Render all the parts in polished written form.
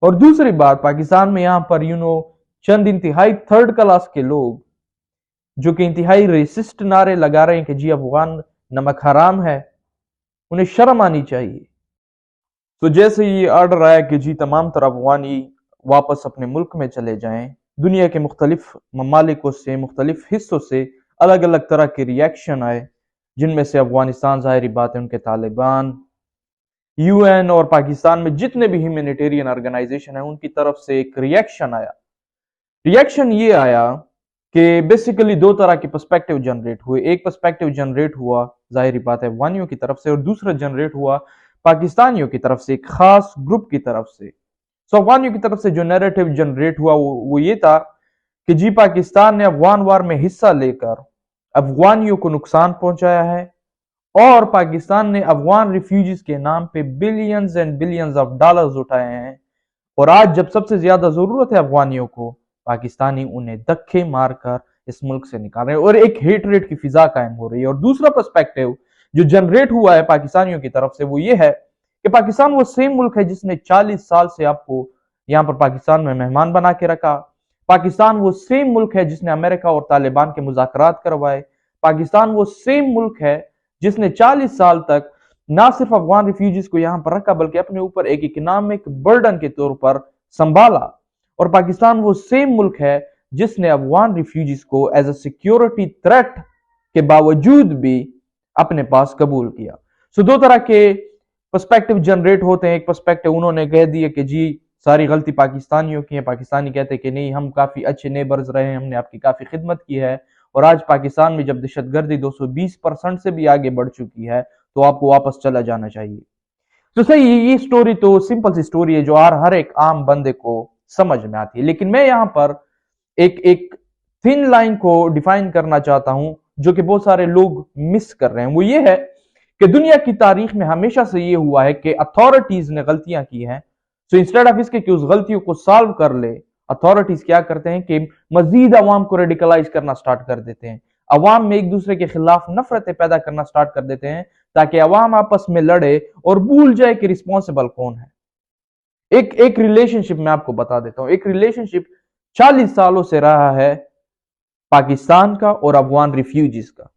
और दूसरी बात, पाकिस्तान में यहां पर चंद इंतहाई थर्ड क्लास के लोग जो कि इंतहाई रेसिस्ट नारे लगा रहे हैं कि जी अफगान नमक हराम है, उन्हें शर्म आनी चाहिए। तो जैसे ये ऑर्डर आया कि जी तमाम तर अफगानी वापस अपने मुल्क में चले जाएं, दुनिया के मुख्तलिफ ममालिकों से, मुख्तलिफ हिस्सों से अलग अलग तरह के रिएक्शन आए, जिनमें से अफगानिस्तान ज़ाहिरी बात है उनके तालिबान, यूएन और पाकिस्तान में जितने भी ह्यूमैनिटेरियन ऑर्गेनाइजेशन है उनकी तरफ से एक रिएक्शन आया। रिएक्शन ये आया कि बेसिकली दो तरह के पर्सपेक्टिव जनरेट हुए। एक पर्सपेक्टिव जनरेट हुआ ज़ाहिरी बात है अफगानियों की तरफ से, और दूसरा जनरेट हुआ पाकिस्तानियों की तरफ से, एक खास ग्रुप की तरफ से। सो अफगानियों की तरफ से जो नैरेटिव जनरेट हुआ वो ये था कि जी पाकिस्तान ने अफगान वार में हिस्सा लेकर अफगानियों को नुकसान पहुंचाया है, और पाकिस्तान ने अफगान रिफ्यूजीज के नाम पे billions and billions of dollars उठाए हैं, और आज जब सबसे ज्यादा जरूरत है अफगानियों को, पाकिस्तानी उन्हें धक्के मारकर इस मुल्क से निकाल रहे हैं, और एक हेटरेट की फिजा कायम हो रही है। और दूसरा पर्सपेक्टिव जो जनरेट हुआ है पाकिस्तानियों की तरफ से वो ये है कि पाकिस्तान वो सेम मुल्क है जिसने 40 साल से आपको यहां पर पाकिस्तान में मेहमान बना के रखा। पाकिस्तान वो सेम मुल्क है जिसने अमेरिका और तालिबान के मुज़ाकरात करवाए। पाकिस्तान वो सेम मुल्क है जिसने 40 साल तक ना सिर्फ अफगान रिफ्यूजीज को यहां पर रखा बल्कि अपने ऊपर एक इकोनॉमिक बर्डन के तौर पर संभाला। और पाकिस्तान वो सेम मुल्क है जिसने अफगान रिफ्यूजीज को एज अ सिक्योरिटी थ्रेट के बावजूद भी अपने पास कबूल किया। सो दो तरह के पर्सपेक्टिव जनरेट होते हैं। एक पर्सपेक्टिव उन्होंने कह दिया कि जी सारी गलती पाकिस्तानियों की है, पाकिस्तानी कहते हैं कि नहीं हम काफी अच्छे नेबर्स रहे हैं, हमने आपकी काफी खिदमत की है, और आज पाकिस्तान में जब दहशतगर्दी 220% से भी आगे बढ़ चुकी है तो आपको वापस चला जाना चाहिए। तो सही, ये स्टोरी तो सिंपल सी स्टोरी है जो हर एक आम बंदे को समझ में आती है, लेकिन मैं यहां पर एक एक थिन लाइन को डिफाइन करना चाहता हूं जो कि बहुत सारे लोग मिस कर रहे हैं। वो ये है कि दुनिया की तारीख में हमेशा से ये हुआ है कि अथॉरिटीज ने गलतियां की हैं, तो इंस्टेड ऑफ इसके कि उस गलतियों को सॉल्व कर ले, अथॉरिटीज क्या करते हैं कि मजीद अवाम को रेडिकलाइज करना स्टार्ट कर देते हैं, अवाम में एक दूसरे के खिलाफ नफरतें पैदा करना स्टार्ट कर देते हैं ताकि अवाम आपस में लड़े और भूल जाए कि रिस्पॉन्सिबल कौन है। एक रिलेशनशिप मैं आपको बता देता हूं, एक रिलेशनशिप 40 सालों से रहा है पाकिस्तान का और अफगान रिफ्यूजीज का।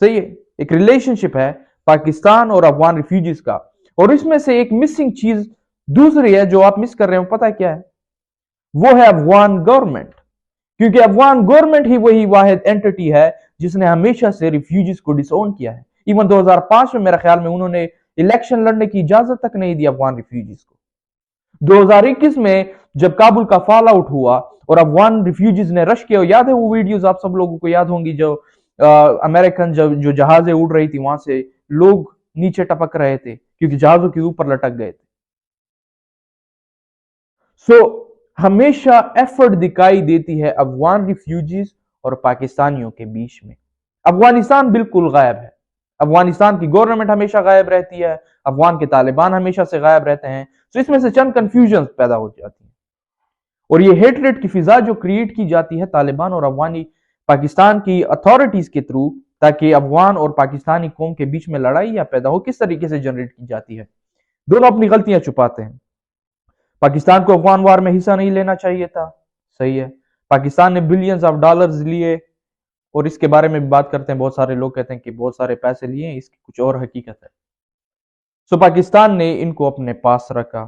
सही है, एक रिलेशनशिप है पाकिस्तान और अफगान रिफ्यूजीज का, और इसमें से एक मिसिंग चीज दूसरी है जो आप मिस कर रहे हो, पता है क्या है? वो है अफगान गवर्नमेंट। क्योंकि अफगान गवर्नमेंट ही वही वाहिद एंटिटी है जिसने हमेशा से रिफ्यूजीज को डिसओन किया है। इवन 2005 में मेरा ख्याल में उन्होंने इलेक्शन लड़ने की इजाजत तक नहीं दी अफगान रिफ्यूजीज को। 2021 में जब काबुल का फॉल आउट हुआ और अफगान रिफ्यूजीज ने रश किया, याद है वो वीडियोस आप सब लोगों को याद होंगी जो अमेरिकन जो जहाजें उड़ रही थी वहां से लोग नीचे टपक रहे थे क्योंकि जहाजों के ऊपर लटक गए थे। सो हमेशा एफर्ट दिखाई देती है अफगान रिफ्यूजीज और पाकिस्तानियों के बीच में। अफगानिस्तान बिल्कुल गायब है, अफगानिस्तान की गवर्नमेंट हमेशा गायब रहती है, अफगान के तालिबान हमेशा से गायब रहते हैं। तो इसमें से चंद कंफ्यूजन पैदा हो जाती है, और ये हेटरेट की फिजा जो क्रिएट की जाती है तालिबान और अफगानी पाकिस्तान की अथॉरिटीज के थ्रू, ताकि अफगान और पाकिस्तानी कौम के बीच में लड़ाई या पैदा हो, किस तरीके से जनरेट की जाती है। दोनों अपनी गलतियां छुपाते हैं। पाकिस्तान को अफगान वार में हिस्सा नहीं लेना चाहिए था, सही है, पाकिस्तान ने बिलियंस ऑफ डॉलर्स लिए, और इसके बारे में भी बात करते हैं, बहुत सारे लोग कहते हैं कि बहुत सारे पैसे लिए, इसकी कुछ और हकीकत है। सो पाकिस्तान ने इनको अपने पास रखा।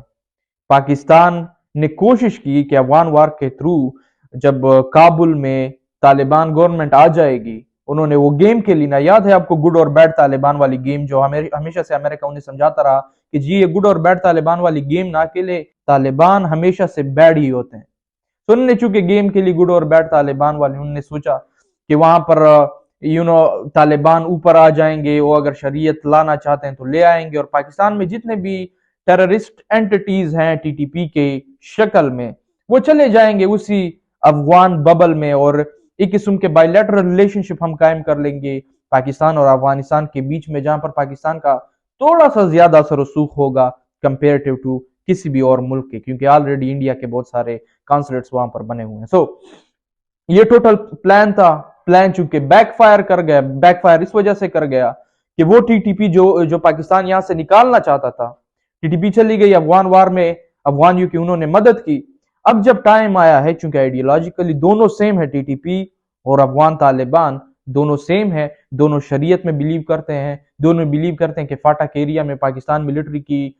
पाकिस्तान ने कोशिश की कि अफगान वार के थ्रू जब काबुल में तालिबान गवर्नमेंट आ जाएगी, उन्होंने वो गेम खेली ना, याद है आपको, गुड और बैड तालिबान वाली गेम जो हमेशा से अमेरिका उन्हें समझाता रहा कि जी ये गुड और बैड तालिबान वाली गेम ना, अकेले तालिबान हमेशा से बैड ही होते हैं। तो उन्होंने चूंकि गेम खेली गुड और बैड तालिबान वाली, उन्होंने सोचा कि वहां पर तालिबान ऊपर आ जाएंगे, वो अगर शरीयत लाना चाहते हैं तो ले आएंगे, और पाकिस्तान में जितने भी टेररिस्ट एंटिटीज हैं टीटीपी के शक्ल में, वो चले जाएंगे उसी अफगान बबल में, और एक किस्म के बायलैटरल रिलेशनशिप हम कायम कर लेंगे पाकिस्तान और अफगानिस्तान के बीच में, जहां पर पाकिस्तान का थोड़ा सा ज्यादा असर रसूख होगा कंपेरेटिव टू किसी भी और मुल्क के, क्योंकि ऑलरेडी इंडिया के बहुत सारे कॉन्सुलेट्स वहां पर बने हुए हैं। सो ये टोटल प्लान था। प्लान चूंकि बैकफायर कर गया, बैकफायर इस वजह से कर गया कि वो टीटीपी जो पाकिस्तान यहां से निकालना चाहता था, टीटीपी चली गई अफगान वार में, अफगानियों की उन्होंने मदद की। अब जब टाइम आया है, चूंकि आइडियोलॉजिकली दोनों सेम है, टीटीपी और अफगान तालिबान दोनों सेम है, दोनों शरीयत में बिलीव करते हैं, दोनों बिलीव करते हैं कि फाटक एरिया में पाकिस्तान मिलिट्री की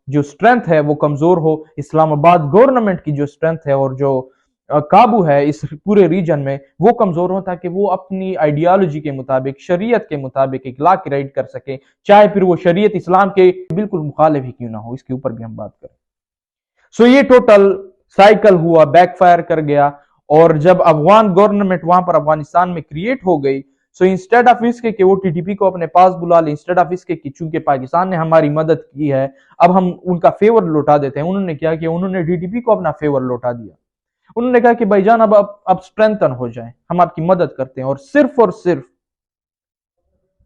जो स्ट्रेंथ है वो कमजोर हो, इस्लामाबाद गवर्नमेंट की जो स्ट्रेंथ है और जो काबू है इस पूरे रीजन में वो कमजोर हो, ताकि वो अपनी आइडियोलॉजी के मुताबिक, शरीयत के मुताबिक एक लॉ क्रिएट कर सके, चाहे फिर वो शरीयत इस्लाम के बिल्कुल मुखालिफ ही क्यों ना हो। इसके ऊपर भी हम बात करें। सो ये टोटल साइकिल हुआ, बैकफायर कर गया। और जब अफगान गवर्नमेंट वहां पर अफगानिस्तान में क्रिएट हो गई, सो इंस्टेड ऑफ इसके कि वो टीटीपी को अपने पास बुला ले, इंस्टेड ऑफ इसके कि चूंकि पाकिस्तान ने हमारी मदद की है अब हम उनका फेवर लौटा देते हैं, उन्होंने क्या किया, उन्होंने टीटीपी को अपना फेवर लौटा दिया। उन्होंने कहा कि भाईजान अब स्ट्रेंथन हो जाए, हम आपकी मदद करते हैं। और सिर्फ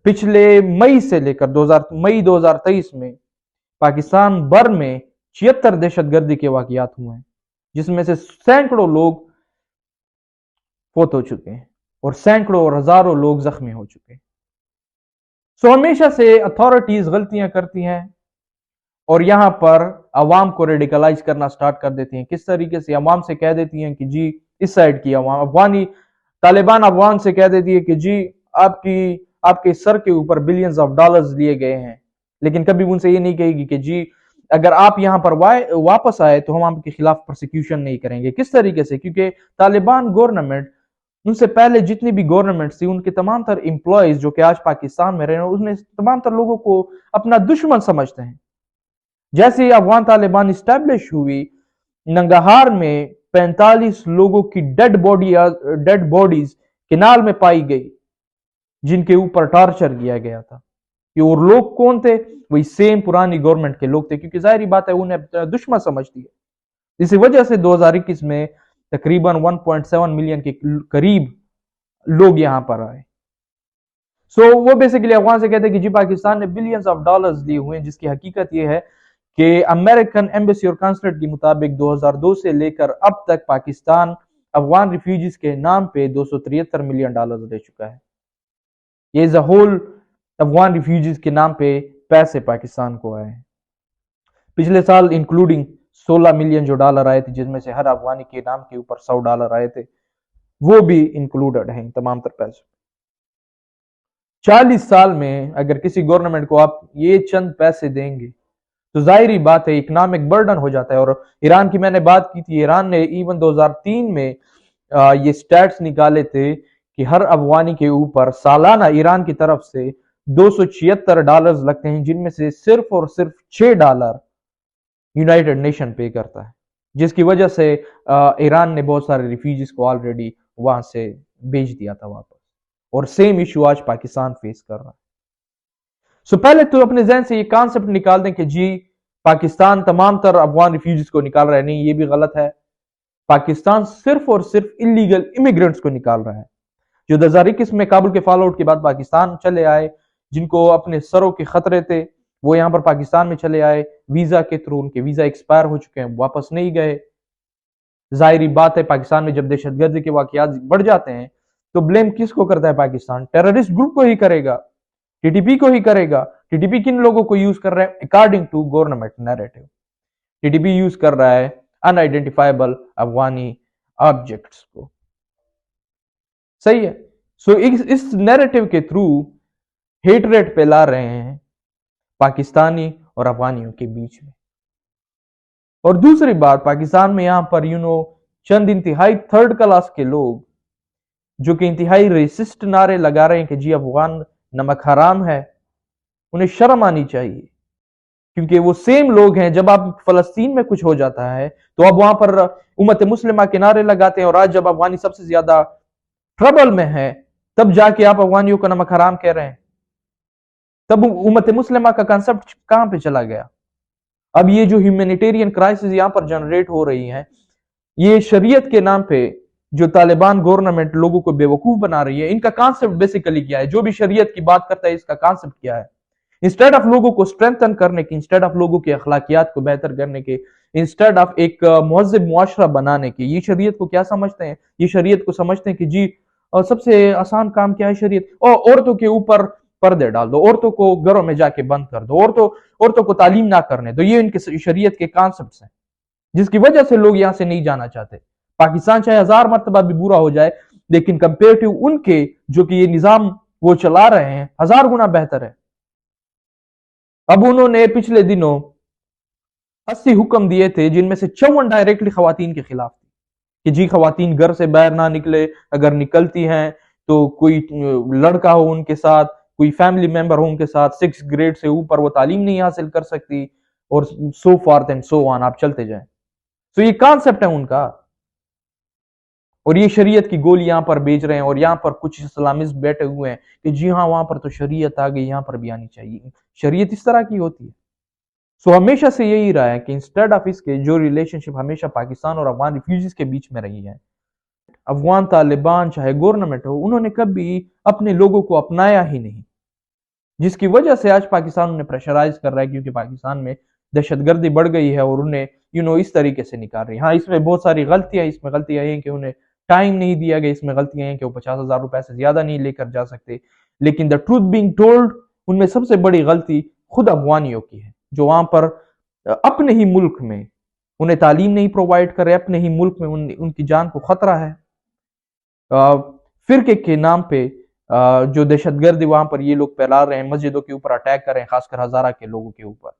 पिछले मई से लेकर मई 2023 में पाकिस्तान भर में 76 दहशतगर्दी के वाकयात हुए हैं, जिसमें से सैकड़ों लोग फौत हो चुके हैं और सैकड़ों और हजारों लोग जख्मी हो चुके हैं। सो हमेशा से अथॉरिटीज गलतियां करती हैं और यहां पर अवाम को रेडिकलाइज करना स्टार्ट कर देती हैं। किस तरीके से? अवाम से कह देती हैं कि जी इस साइड की अवाम, अफगानी तालिबान अफगान से कह देती है कि जी आपके सर के ऊपर बिलियंस ऑफ डॉलर्स लिए गए हैं, लेकिन कभी उनसे ये नहीं कहेगी कि जी अगर आप यहां पर वापस आए तो हम आपके खिलाफ प्रोसिक्यूशन नहीं करेंगे। किस तरीके से? क्योंकि तालिबान गवर्नमेंट, उनसे पहले जितनी भी गवर्नमेंट थी, उनके तमाम तर एम्प्लॉयज जो कि आज पाकिस्तान में रहे हैं, उसने तमाम तर लोगों को अपना दुश्मन समझते हैं। जैसे ही अफगान तालिबान स्टैब्लिश हुई, नंगाहार में 45 लोगों की डेड बॉडीज केनाल में पाई गई, जिनके ऊपर टॉर्चर किया गया था। ये और लोग कौन थे? वही सेम पुरानी गवर्नमेंट के लोग थे, क्योंकि जाहिर बात है उन्हें दुश्मन समझती है। इसी वजह से 2021 में तकरीबन 1.7 मिलियन के करीब लोग यहां पर आए। सो वो बेसिकली अफगान से कहते हैं कि जी पाकिस्तान ने बिलियंस ऑफ डॉलर्स लिए हुए हैं, जिसकी हकीकत ये है कि अमेरिकन एम्बेसी और कांसुलेट के मुताबिक 2002 से लेकर अब तक पाकिस्तान अफगान रिफ्यूजीज के नाम पे 273 मिलियन डॉलर दे चुका है। ये as a whole Afghan refugees के नाम पे पैसे पाकिस्तान को आए हैं। पिछले साल इंक्लूडिंग 16 मिलियन जो डॉलर आए थे, जिसमें से हर अफगानी के नाम के ऊपर 100 डॉलर आए थे, वो भी इंक्लूडेड हैं तमाम तर पैसे। 40 साल में अगर किसी गवर्नमेंट को आप ये चंद पैसे देंगे तो जाहिर बात है इकोनॉमिक बर्डन हो जाता है। और ईरान की मैंने बात की थी, ईरान ने इवन 2003 में ये स्टैट्स निकाले थे कि हर अफगानी के ऊपर सालाना ईरान की तरफ से 276 डॉलर्स लगते हैं, जिनमें से सिर्फ और सिर्फ 6 डॉलर यूनाइटेड नेशन पे करता है, जिसकी वजह से ईरान ने बहुत सारे रिफ्यूजीज को ऑलरेडी वहां से भेज दिया था वापस। और सेम इशू आज पाकिस्तान फेस कर रहा है। सो पहले तो अपने जहन से ये कॉन्सेप्ट निकाल दें कि जी पाकिस्तान तमाम तर अफगान रिफ्यूजीज को निकाल रहा है। नहीं, ये भी गलत है। पाकिस्तान सिर्फ और सिर्फ इलीगल इमिग्रेंट्स को निकाल रहा है, जो 2021 में काबुल के फॉल आउट के बाद पाकिस्तान चले आए, जिनको अपने सरों के खतरे थे, वो यहां पर पाकिस्तान में चले आए वीजा के थ्रू। उनके वीजा एक्सपायर हो चुके हैं, वापस नहीं गए। जाहिर बात है पाकिस्तान में जब दहशतगर्दी के वाकयात बढ़ जाते हैं तो ब्लेम किसको करता है पाकिस्तान? टेररिस्ट ग्रुप को ही करेगा, टीटीपी को ही करेगा। टीटीपी किन लोगों को यूज कर रहा है? According to government narrative, TTP use कर रहा है अनआइडेंटिफाइबल अफगानी ऑब्जेक्ट्स को। सही है। सो इस नैरेटिव के थ्रू हेटरेट फैला रहे हैं पाकिस्तानी और अफगानियों के बीच में। और दूसरी बात, पाकिस्तान में यहां पर चंद इंतहाई थर्ड क्लास के लोग जो कि इंतहाई रेसिस्ट नारे लगा रहे हैं कि जी अफगान नमक हराम है, उन्हें शर्म आनी चाहिए। क्योंकि वो सेम लोग हैं, जब आप फलस्तीन में कुछ हो जाता है तो अब वहां पर उम्मत मुस्लिमा के नारे लगाते हैं, और आज जब अफगानी सबसे ज्यादा ट्रबल में है तब जाके आप अफगानियों को नमक हराम कह रहे हैं। तब उम्मत मुस्लिमा का कंसेप्ट कहां पे चला गया? अब ये जो ह्यूमैनिटेरियन क्राइसिस यहां पर जनरेट हो रही है, ये शरीयत के नाम पे जो तालिबान गवर्नमेंट लोगों को बेवकूफ बना रही है, इनका कॉन्सेप्ट बेसिकली क्या है? जो भी शरीयत की बात करता है, इसका कॉन्सेप्ट क्या है? इंस्टेड ऑफ लोगों को स्ट्रेंथन करने की, इंस्टेड ऑफ लोगों की अखलाकियात को बेहतर करने के, इंस्टेड ऑफ एक मुहज़्ज़ब मुआशरा बनाने के, ये शरीयत को क्या समझते हैं? ये शरीयत को समझते हैं कि जी सबसे आसान काम क्या है शरीयत? और औरतों के ऊपर पर्दे डाल दो, औरतों को घरों में जाके बंद कर दो, औरतों को तालीम ना करने दो। ये इनके शरीयत के कॉन्सेप्ट्स हैं जिसकी वजह से लोग यहां से नहीं जाना चाहते। पाकिस्तान चाहे 1000 मरतबा भी बुरा हो जाए, लेकिन कंपेरेटिव उनके जो कि ये निजाम वो चला रहे हैं 1000 गुना बेहतर है। अब उन्होंने पिछले दिनों 80 हुक्म दिए थे जिनमें से 54 डायरेक्टली खवातीन के खिलाफ थी कि जी खवातीन घर से बाहर ना निकले, अगर निकलती हैं तो कोई लड़का हो उनके साथ, कोई फैमिली मेंबर हो उनके साथ, 6 ग्रेड से ऊपर वो तालीम नहीं हासिल कर सकती, और सो फॉर्थ एंड सो ऑन, आप चलते जाएं। तो ये कॉन्सेप्ट है उनका, और ये शरीयत की गोली यहां पर बेच रहे हैं, और यहां पर कुछ इस्लामिस्ट बैठे हुए हैं कि जी हाँ वहां पर तो शरीयत आ गई, यहां पर भी आनी चाहिए। शरीयत इस तरह की होती है। सो हमेशा से यही रहा है कि इंस्टेड ऑफ इसके जो रिलेशनशिप हमेशा पाकिस्तान और अफगान रिफ्यूजीज के बीच में रही है, अफगान तालिबान चाहे गवर्नमेंट हो, उन्होंने कभी अपने लोगों को अपनाया ही नहीं, जिसकी वजह से आज पाकिस्तान उन्हें प्रेशराइज कर रहा है, क्योंकि पाकिस्तान में दहशतगर्दी बढ़ गई है और उन्हें इस तरीके से निकाल रही है। हाँ, इसमें बहुत सारी गलतियां, इसमें गलतियां हैं कि उन्हें टाइम नहीं दिया गया, इसमें गलतियां हैं कि वो 50,000 रुपए से ज्यादा नहीं लेकर जा सकते, लेकिन द ट्रूथ बीइंग टोल्ड, उनमें सबसे बड़ी गलती खुद अफगानियों की है, जो वहां पर अपने ही मुल्क में उन्हें तालीम नहीं प्रोवाइड कर रहे, अपने ही मुल्क में उनकी जान को खतरा है। फिरके के नाम पे जो दहशतगर्दी वहां पर ये लोग फैला रहे हैं, मस्जिदों के ऊपर अटैक कर रहे हैं, खासकर हजारा के लोगों के ऊपर।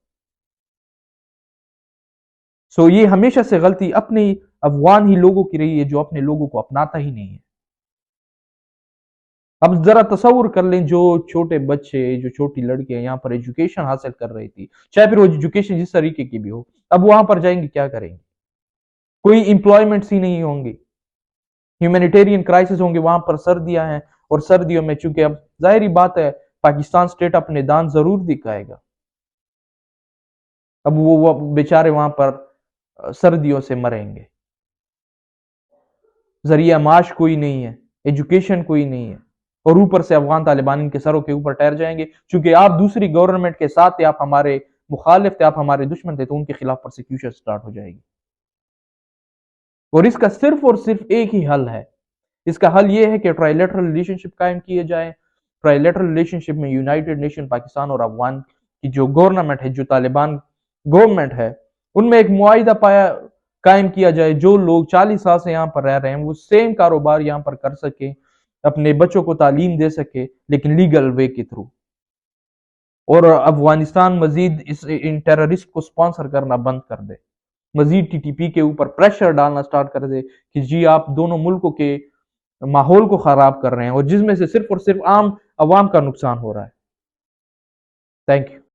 सो ये हमेशा से गलती अपने अफगान ही लोगों की रही है, जो अपने लोगों को अपनाता ही नहीं है। अब जरा तस्वुर कर लें, जो छोटे बच्चे, जो छोटी लड़कियां यहाँ पर एजुकेशन हासिल कर रही थी, चाहे फिर वो एजुकेशन जिस तरीके की भी हो, अब वहां पर जाएंगे क्या करेंगे? कोई इंप्लॉयमेंट्स ही नहीं होंगे, ह्यूमैनिटेरियन क्राइसिस होंगे। वहां पर सर्दियां हैं, और सर्दियों में चूंकि अब जाहिर बात है पाकिस्तान स्टेट अपने दांत जरूर दिखाएगा। अब वो बेचारे वहां पर सर्दियों से मरेंगे, जरिया माश कोई नहीं है, एजुकेशन कोई नहीं है, और ऊपर से अफगान तालिबान इनके सरों के ऊपर ठहर जाएंगे, क्योंकि आप दूसरी गवर्नमेंट के साथ थे, आप हमारे मुखालिफ थे, आप हमारे दुश्मन थे, तो उनके खिलाफ प्रोसिक्यूशन स्टार्ट हो जाएगी। और इसका सिर्फ और सिर्फ एक ही हल है। इसका हल यह है कि ट्राइलेटरल रिलेशनशिप कायम किए जाए। ट्राइलेटरल रिलेशनशिप में यूनाइटेड नेशन, पाकिस्तान और अफगान की जो गवर्नमेंट है, जो तालिबान गवर्नमेंट है, उनमें एक मुआहिदा पाया कायम किया जाए। जो लोग 40 साल से यहाँ पर रह रहे हैं वो सेम कारोबार यहाँ पर कर सके, अपने बच्चों को तालीम दे सके, लेकिन लीगल वे के थ्रू। और अफगानिस्तान मजीद इन टेररिस्ट को स्पॉन्सर करना बंद कर दे, मजीद टीटीपी के ऊपर प्रेशर डालना स्टार्ट कर दे कि जी आप दोनों मुल्कों के माहौल को खराब कर रहे हैं, और जिसमें से सिर्फ और सिर्फ आम अवाम का नुकसान हो रहा है। Thank you.